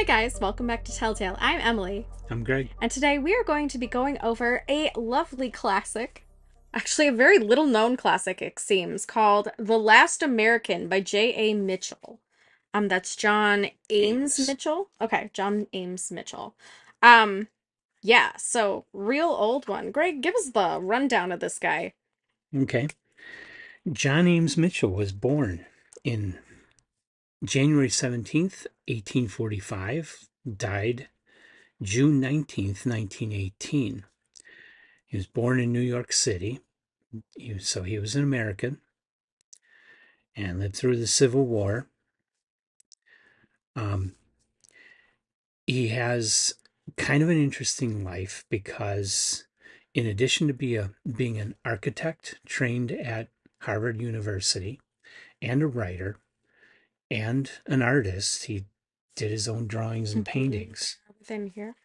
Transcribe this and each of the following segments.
Hey guys, welcome back to Telltale. I'm Emily, I'm Greg. and today we are going to be going over a lovely classic, actually a very little known classic it seems, called The Last American by J.A. Mitchell. That's John Ames Ames. Mitchell. Okay, John Ames Mitchell. Um, yeah, so real old one. Greg, give us the rundown of this guy. Okay. John Ames Mitchell was born in January 17th, 1845, died June 19th, 1918. He was born in New York City, so he was an American and lived through the Civil War. Um, he has kind of an interesting life because, in addition to being an architect trained at Harvard University and a writer, and an artist. He did his own drawings and paintings. Within here.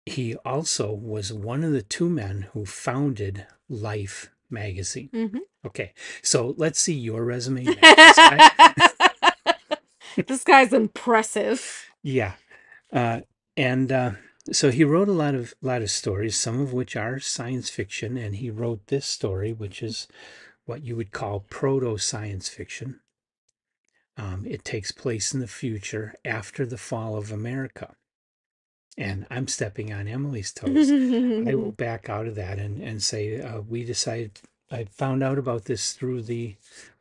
He also was one of the two men who founded Life magazine. Mm-hmm. Okay, so let's see your resume next. This guy. This guy's impressive. Yeah, uh, and so he wrote a lot of stories, some of which are science fiction, and he wrote this story, which is what you would call proto science fiction. It takes place in the future after the fall of America. And I'm stepping on Emily's toes. I will back out of that and say we decided. I found out about this through the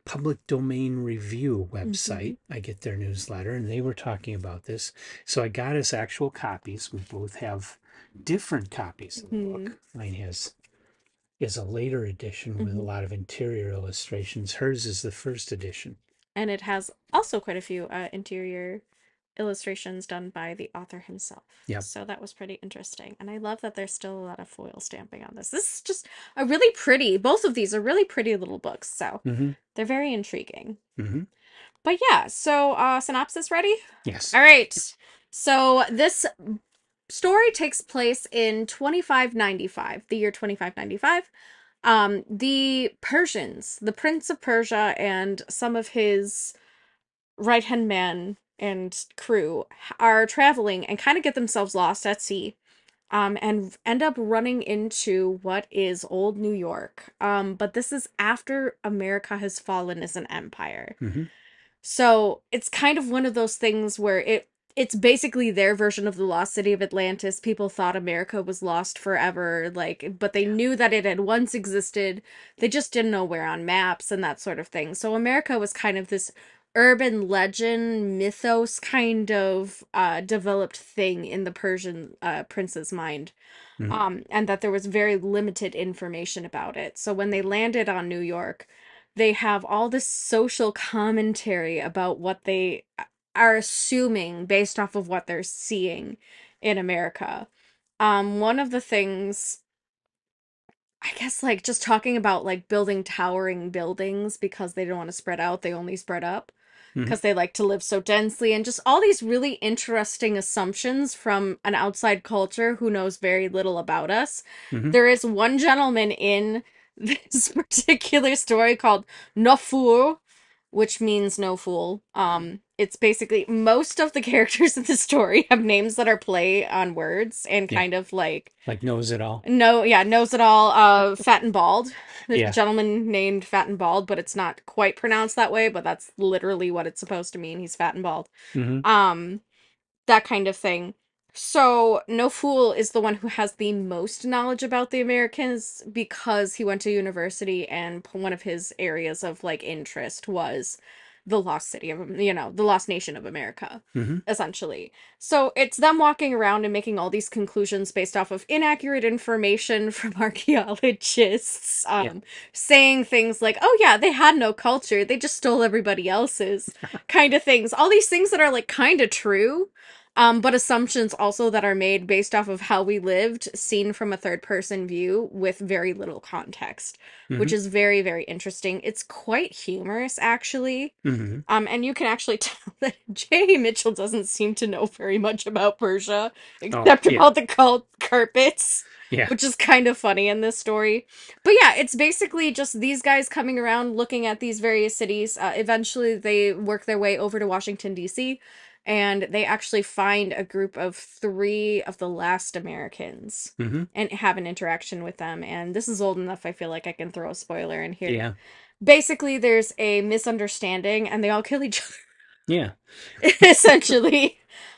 Public Domain Review website. I get their newsletter, and they were talking about this. So I got us actual copies. We both have different copies of the book. Mine is a later edition with a lot of interior illustrations. Hers is the first edition. And it has also quite a few interior illustrations done by the author himself. Yep. So that was pretty interesting. And I love that there's still a lot of foil stamping on this. This is just a really pretty, both of these are really pretty little books. So Mm-hmm. they're very intriguing. Mm-hmm. But yeah, so synopsis ready? Yes. All right. So this story takes place in 2595, the year 2595. The Persians, the Prince of Persia, and some of his right-hand man and crew are traveling and kind of get themselves lost at sea. And end up running into what is old New York. But this is after America has fallen as an empire. Mm-hmm. So it's kind of one of those things where it's basically their version of the lost city of Atlantis. People thought America was lost forever, like, but they knew that it had once existed. They just didn't know where on maps and that sort of thing. So America was kind of this urban legend, mythos kind of developed thing in the Persian prince's mind. And that there was very limited information about it. So when they landed on New York, they have all this social commentary about what they are assuming based off of what they're seeing in America. One of the things, I guess, like just talking about like building towering buildings because they don't want to spread out, they only spread up Mm-hmm. because they like to live so densely, and just all these really interesting assumptions from an outside culture who knows very little about us. Mm-hmm. There is one gentleman in this particular story called Nofur, which means no fool. It's basically most of the characters in the story have names that are play on words and Yeah. kind of like Like knows it all. knows it all. Fat and Bald. There's a Yeah. gentleman named Fat and Bald, but it's not quite pronounced that way, but that's literally what it's supposed to mean. He's fat and bald. Mm-hmm. Um, that kind of thing. So, No Fool is the one who has the most knowledge about the Americans because he went to university and one of his areas of like interest was the lost city of, the lost nation of America, Mm-hmm. essentially. So it's them walking around and making all these conclusions based off of inaccurate information from archaeologists, Yeah. saying things like, oh yeah, they had no culture, they just stole everybody else's, kind of things. All these things that are like kind of true, but assumptions also that are made based off of how we lived, seen from a third person view with very little context, Mm-hmm. which is very, very interesting. It's quite humorous, actually. Mm-hmm. And you can actually tell that J. Mitchell doesn't seem to know very much about Persia, Oh, except yeah. about the cult carpets, Yeah. which is kind of funny in this story. But yeah, it's basically just these guys coming around looking at these various cities. Eventually, they work their way over to Washington, D.C., and they actually find a group of three of the last Americans Mm-hmm. and have an interaction with them. And this is old enough, I feel like I can throw a spoiler in here. Yeah. Basically, there's a misunderstanding and they all kill each Yeah. other, essentially.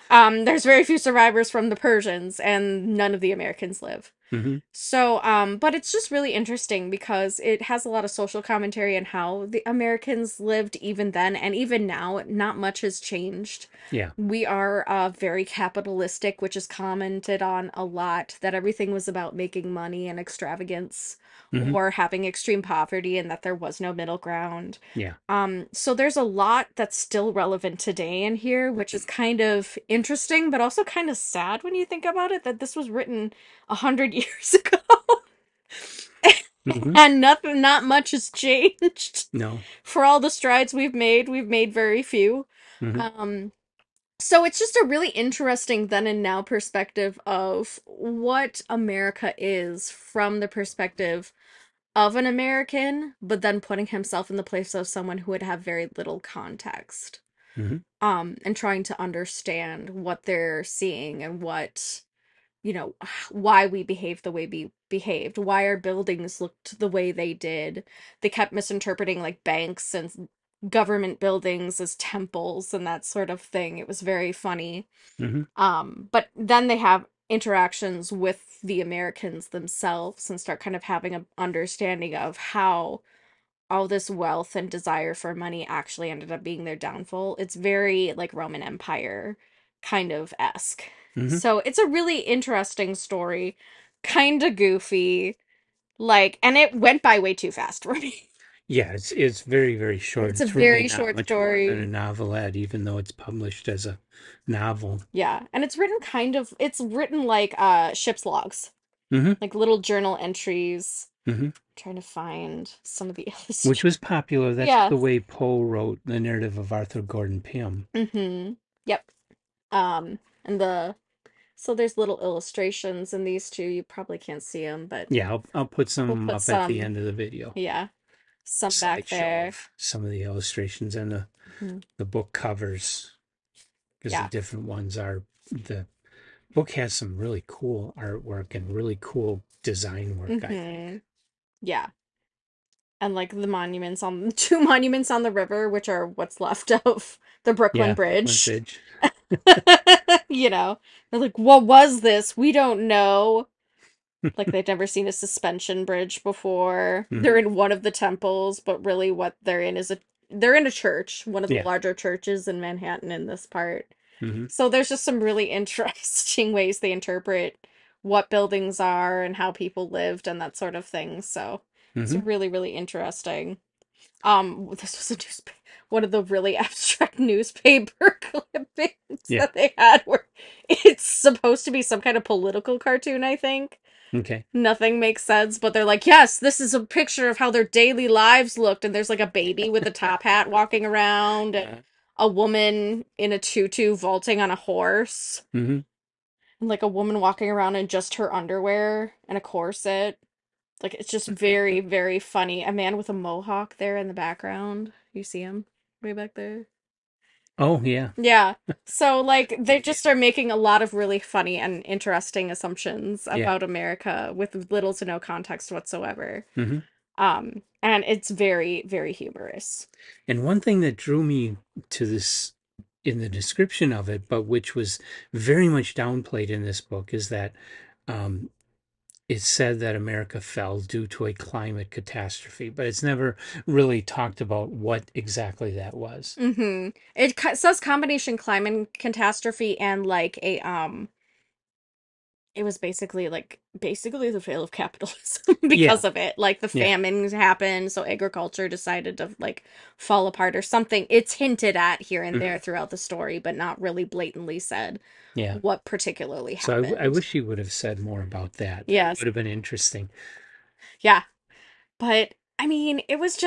There's very few survivors from the Persians, and none of the Americans live. Mm-hmm. So, but it's just really interesting because it has a lot of social commentary and how the Americans lived even then and even now. Not much has changed. Yeah. We are very capitalistic, which is commented on a lot, that everything was about making money and extravagance Mm-hmm. or having extreme poverty and that there was no middle ground. Yeah. So there's a lot that's still relevant today in here, which is kind of interesting, but also kind of sad when you think about it, that this was written 100 years ago. Mm-hmm. And not much has changed. No. For all the strides we've made very few. Mm-hmm. Um, so it's just a really interesting then and now perspective of what America is from the perspective of an American, but then putting himself in the place of someone who would have very little context. Mm-hmm. And trying to understand what they're seeing and what, why we behaved the way we behaved, why our buildings looked the way they did. They kept misinterpreting like banks and government buildings as temples and that sort of thing. It was very funny. Mm-hmm. But then they have interactions with the Americans themselves and start kind of having an understanding of how all this wealth and desire for money actually ended up being their downfall. It's very like Roman Empire kind of esque. Mm-hmm. So it's a really interesting story, kind of goofy, like, and it went by way too fast for me. Yeah, it's very, very short. It's a It's really very not short much more than a story. novelette, even though it's published as a novel. Yeah, and it's written like ship's logs, Mm-hmm. like little journal entries. Mm-hmm. Trying to find some of the Which illustrations. was popular. That's Yeah. the way Poe wrote the narrative of Arthur Gordon Pym. Mm-hmm. Yep. And so there's little illustrations in these two. You probably can't see them, but Yeah, I'll put we'll some put up at the some, end of the video. yeah, some back Slideshow there. of some of the illustrations and Mhm. the book covers, because the Yeah. different ones are, the book has some really cool artwork and really cool design work, I think. Mm-hmm. Yeah. And like the monuments on two monuments on the river, which are what's left of the Brooklyn Yeah, Brooklyn Bridge. Bridge. They're like, what was this? We don't know. Like they've never seen a suspension bridge before. They're Hmm. in one of the temples, but really what they're in a church, one of the Yeah. larger churches in Manhattan in this part. Hmm. So there's just some really interesting ways they interpret what buildings are and how people lived and that sort of thing. So it's Hmm. really, really interesting. This was one of the really abstract newspaper clippings Yeah. that they had where it's supposed to be some kind of political cartoon, I think. Okay. Nothing makes sense, but they're like, yes, this is a picture of how their daily lives looked, and there's like a baby with a top hat walking around, and a woman in a tutu vaulting on a horse, Hmm. and like a woman walking around in just her underwear and a corset. Like it's just very, very funny. A man with a mohawk there in the background. You see him way back there? Oh, yeah. Yeah. So like they just are making a lot of really funny and interesting assumptions Yeah. about America with little to no context whatsoever. Hmm. And it's very, very humorous. And one thing that drew me to this in the description of it, but which was very much downplayed in this book, is that um, it said that America fell due to a climate catastrophe, but it's never really talked about what exactly that was. Mm-hmm. Says combination climate catastrophe and like it was basically the fail of capitalism Yeah, because of it. Like the yeah, famines happened, so agriculture decided to like fall apart or something. It's hinted at here and mhm, there throughout the story, but not really blatantly said yeah. what particularly So I happened. wish he would have said more about that. That Yes. would have been interesting. Yeah. But I mean, it was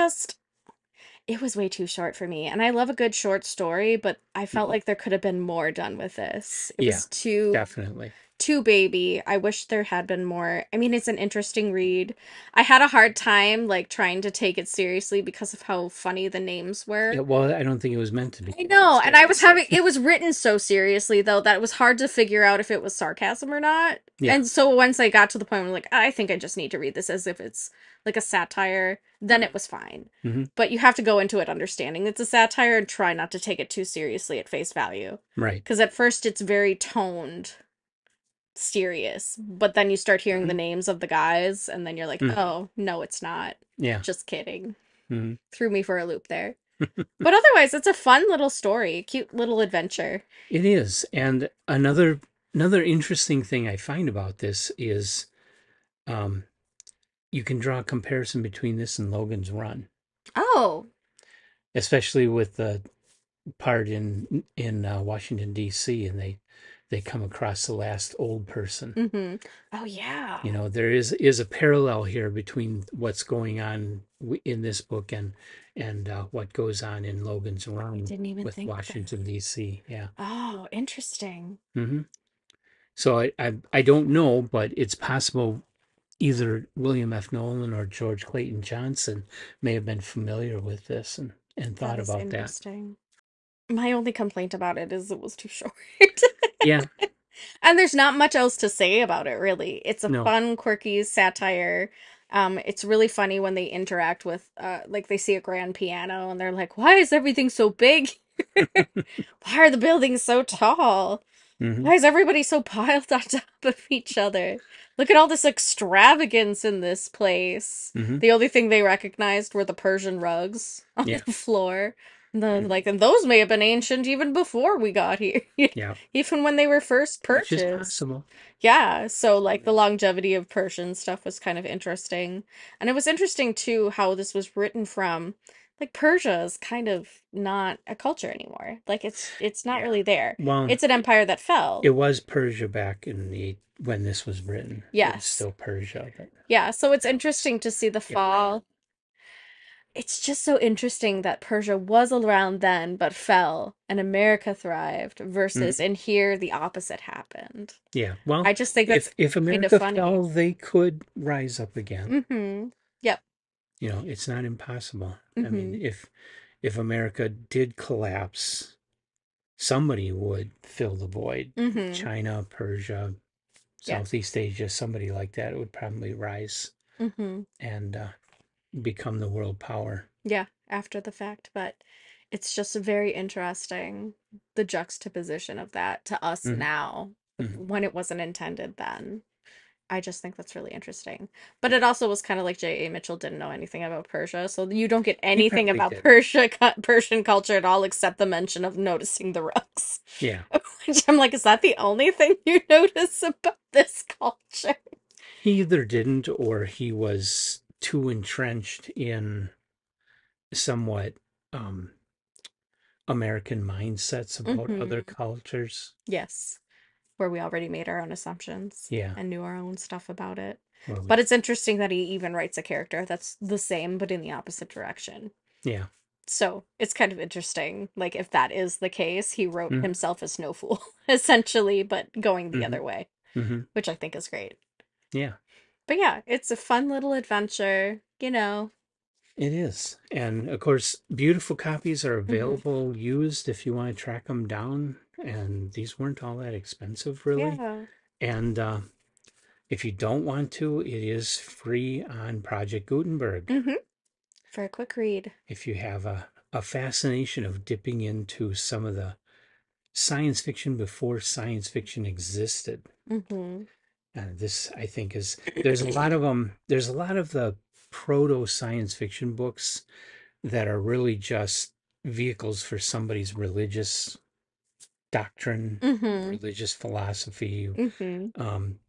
way too short for me. And I love a good short story, but I felt Mhm. like there could have been more done with this. It Yeah, was too definitely. too baby. I wish there had been more. I mean, it's an interesting read. I had a hard time like trying to take it seriously because of how funny the names Yeah, were. well, I don't think it was meant to be I taken know, and I was having seriously. it was written so seriously though that it was hard to figure out if it was sarcasm or not. Yeah. And so once I got to the point where like I think I just need to read this as if it's like a satire, then it was fine. Hmm. But you have to go into it understanding it's a satire and try not to take it too seriously at face value. Right. Because at first it's very toned, serious, but then you start hearing the Hmm. names of the guys, and then you're like, Hmm. oh, no, it's not. Yeah. Just kidding. Hmm. Threw me for a loop there. But otherwise, it's a fun little story, cute little adventure. It is. And another interesting thing I find about this is um, you can draw a comparison between this and Logan's Run, Oh, especially with the part in Washington D.C. and they come across the last old person. mm-hmm. Oh, yeah. You know, there is a parallel here between what's going on in this book and what goes on in Logan's I Run didn't even with think of that. Washington D.C. Yeah. Oh, interesting. Hmm. So I don't know, but it's possible either William F. Nolan or George Clayton Johnson may have been familiar with this and That thought is about that. interesting. My only complaint about it is it was too short. Yeah. And there's not much else to say about it, really. It's a No. fun, quirky satire. It's really funny when they interact with, like they see a grand piano and they're like, "Why is everything so big? Why are the buildings so tall? Hmm. Why is everybody so piled on top of each other? Look at all this extravagance in this place." Hmm. The only thing they recognized were the Persian rugs on Yeah. the floor. And those may have been ancient even before we got here, Yeah. even when they were first Which is purchased. possible. Yeah, so like the longevity of Persian stuff was kind of interesting. And it was interesting too how this was written from like Persia is kind of not a culture anymore. Like it's not Yeah. really there. Well, It's an empire that fell. it was Persia back in the when this was written. It was Yes. still Persia, but Yeah, so it's yeah. interesting to see the Yeah. fall. It's just so interesting that Persia was around then but fell and America thrived versus Mhm. in here the opposite happened. Yeah. Well, I just think that's if kind of America funny. fell, they could rise up again. Mm-hmm. Yep. You know, it's not impossible. I mean, Mm-hmm. if America did collapse, somebody would fill the void. Mm-hmm. China, Persia, Yeah. Southeast Asia, somebody like that would probably rise Mm-hmm. and become the world power. Yeah, after the fact, but it's just very interesting the juxtaposition of that to us Hmm. now Hmm. when it wasn't intended then. I just think that's really interesting. But it also was kind of like J.A. Mitchell didn't know anything about Persia, so you don't get He anything probably about didn't. Persian culture at all except the mention of noticing the rugs. Yeah. Which I'm like, is that the only thing you notice about this culture? He either didn't or he was too entrenched in somewhat um, American mindsets about other Mm-hmm. cultures. Yes. Where we already made our own assumptions Yeah. and knew our own stuff about it. Well, But it's interesting that he even writes a character that's the same but in the opposite direction. yeah. So it's kind of interesting. Like, if that is the case, he wrote Hmm. himself as no fool, essentially, but going the Hmm. other way, Hmm. which I think is great. Yeah, But yeah, it's a fun little adventure, you know. it is. And of course, beautiful copies are Hmm. available used if you want to track them down. And these weren't all that expensive, really. Yeah. And if you don't want to, it is free on Project Gutenberg. Hmm. For a quick read. If you have a fascination of dipping into some of the science fiction before science fiction existed, Hmm. this I think is there's a lot of them. There's a lot of the proto science fiction books that are really just vehicles for somebody's religious doctrine, Hmm. religious philosophy. Hmm. Um,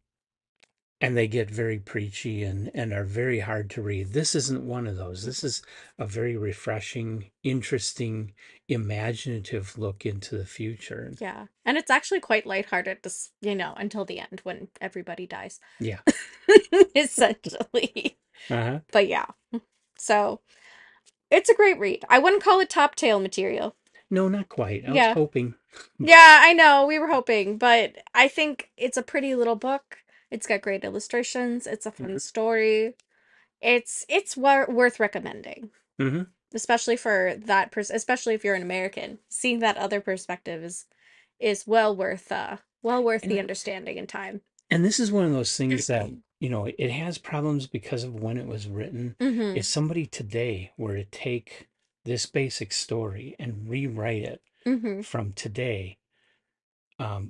and they get very preachy and are very hard to read. This isn't one of those. This is a very refreshing, interesting, imaginative look into the future. Yeah. And it's actually quite lighthearted, this, until the end when everybody dies. Yeah. Essentially. Uh-huh. But yeah. So it's a great read. I wouldn't call it top tail material. No, not quite. I was Yeah. hoping. Yeah, I know. We were hoping, but I think it's a pretty little book. It's got great illustrations. It's a fun Hmm. story. It's worth recommending, Hmm. especially for that person, especially if you're an American. Seeing that other perspective is well worth the And understanding and time. and this is one of those things that, it has problems because of when it was written. If Mm-hmm. somebody today were to take this basic story and rewrite it Mm-hmm. from today,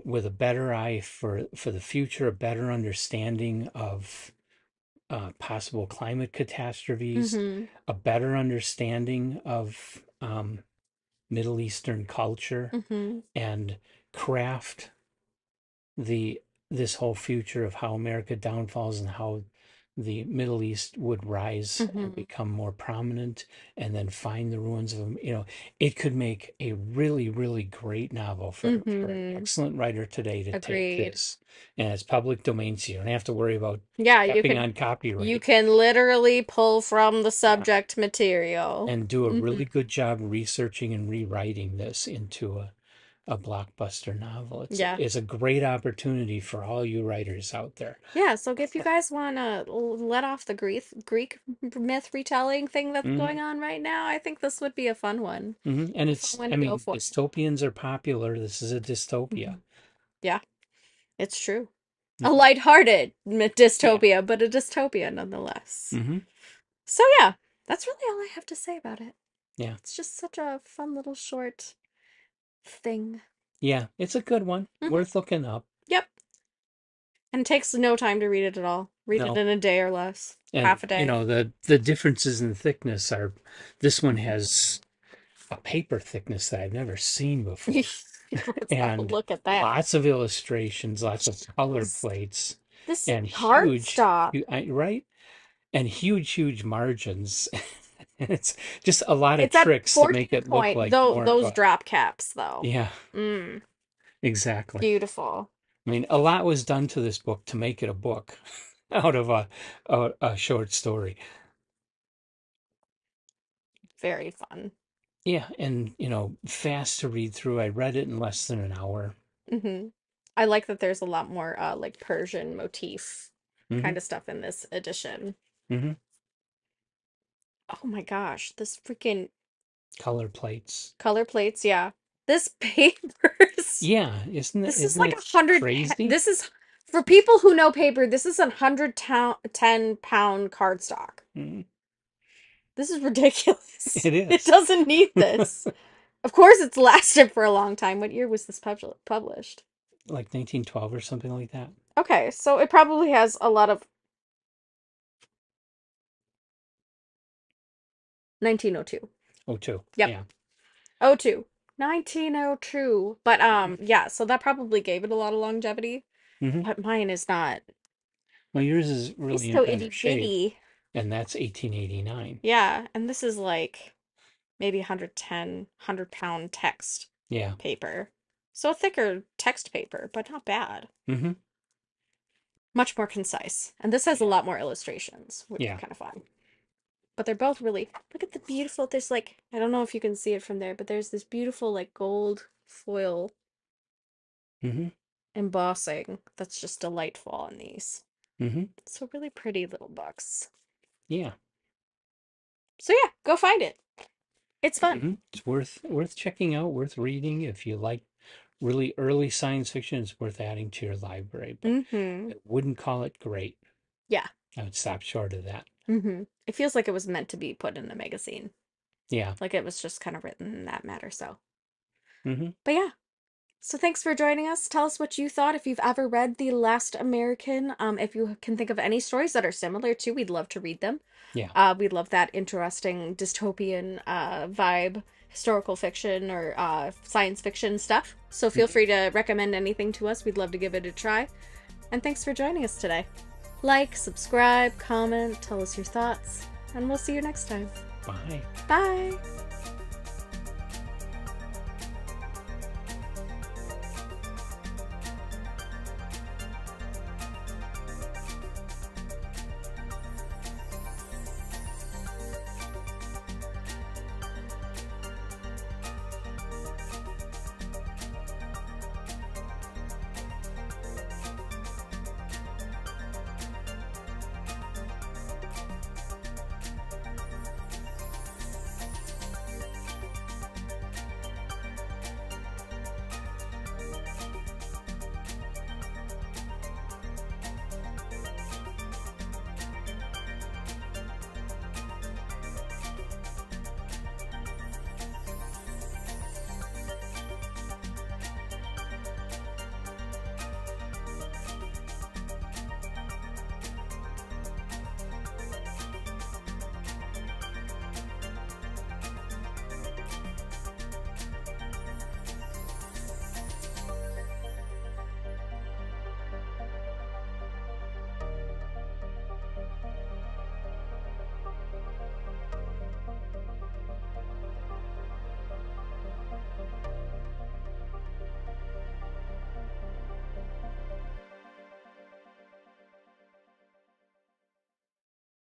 with a better eye for the future, a better understanding of possible climate catastrophes, Mm-hmm. a better understanding of Middle Eastern culture, Mm-hmm. and craft the this whole future of how America downfalls and how the Middle East would rise and Mm-hmm. become more prominent, and then find the ruins of them. It could make a really, really great novel for an Mm-hmm. excellent writer today to take Agreed. this. And it's public domain, so you don't have to worry about Yeah, stepping on you copyright. can literally pull from the Yeah. subject material. And do a Mm-hmm. really good job researching and rewriting this into a blockbuster novel. It's Yeah. it's a great opportunity for all you writers out there. Yeah, so if you guys want to let off the Greek myth retelling thing that's Hmm. going on right now, I think this would be a fun one. And A fun it's, one I to go mean, for. dystopians are popular. This is a dystopia. Mhm. Yeah, it's true. A Mhm. lighthearted Yeah. dystopia, but a dystopia nonetheless. Hmm. So yeah, that's really all I have to say about it. Yeah. It's just such a fun little short thing. Yeah. It's a good one. Hmm. Worth looking up. Yep. And it takes no time to read it at all. Read it No. in a day or less. And Half a day. the differences in thickness are, this one has a paper thickness that I've never seen before. Let's have a And look at that. lots of illustrations, lots of color This plates, this and cardstock. right? And huge margins. It's just a lot of It's at tricks to make 14 it look point, like though more of those a, drop caps though. yeah, Mm, exactly. beautiful. I mean, a lot was done to this book to make it a book out of a short story. Very fun. Yeah, and fast to read through. I read it in less than an hour. Hmm. I like that there's a lot more like Persian motif Hmm. kind of stuff in this edition. Hmm. Oh my gosh, this freaking Color plates. color plates, yeah. This papers. Yeah, isn't it This is isn't like it a hundred. crazy? This is for people who know paper. This is 110-pound cardstock. Mhm. This is ridiculous. It It is. doesn't need this. Of course, it's lasted for a long time. What year was this published? Like 1912 or something like that. Okay, so it probably has a lot of 1902. Oh, two. Yep, Yeah. oh 02. 1902. But yeah, so that probably gave it a lot of longevity. Hmm. But mine is not. Well, yours is It's really in so better itty shape, bitty. and that's 1889. Yeah, and this is like maybe 110-100-pound text Yeah. paper. So a thicker text paper, but not bad. Hmm. Much more concise. And this has a Yeah. lot more illustrations, which is Yeah. kind of fun. But they're both really, look at the beautiful, there's like, I don't know if you can see it from there, but there's this beautiful like gold foil Hmm. embossing that's just delightful on these. Hmm. So really pretty little books. Yeah. So yeah, go find it. It's fun. It's worth checking out, worth reading. If you like really early science fiction, it's worth adding to your library, but Mm-hmm. I wouldn't call it great. Yeah. I would stop short of that. Mm-hmm. It feels like it was meant to be put in a magazine. Yeah. Like it was just kind of written in that matter, so. Hmm. But yeah. So thanks for joining us. Tell us what you thought if you've ever read The Last American. If you can think of any stories that are similar to, we'd love to read them. Yeah. We love that interesting dystopian vibe, historical fiction or science fiction stuff. So feel Mhm. free to recommend anything to us. We'd love to give it a try. And thanks for joining us today. Like, subscribe, comment, tell us your thoughts, and we'll see you next time. Bye. Bye!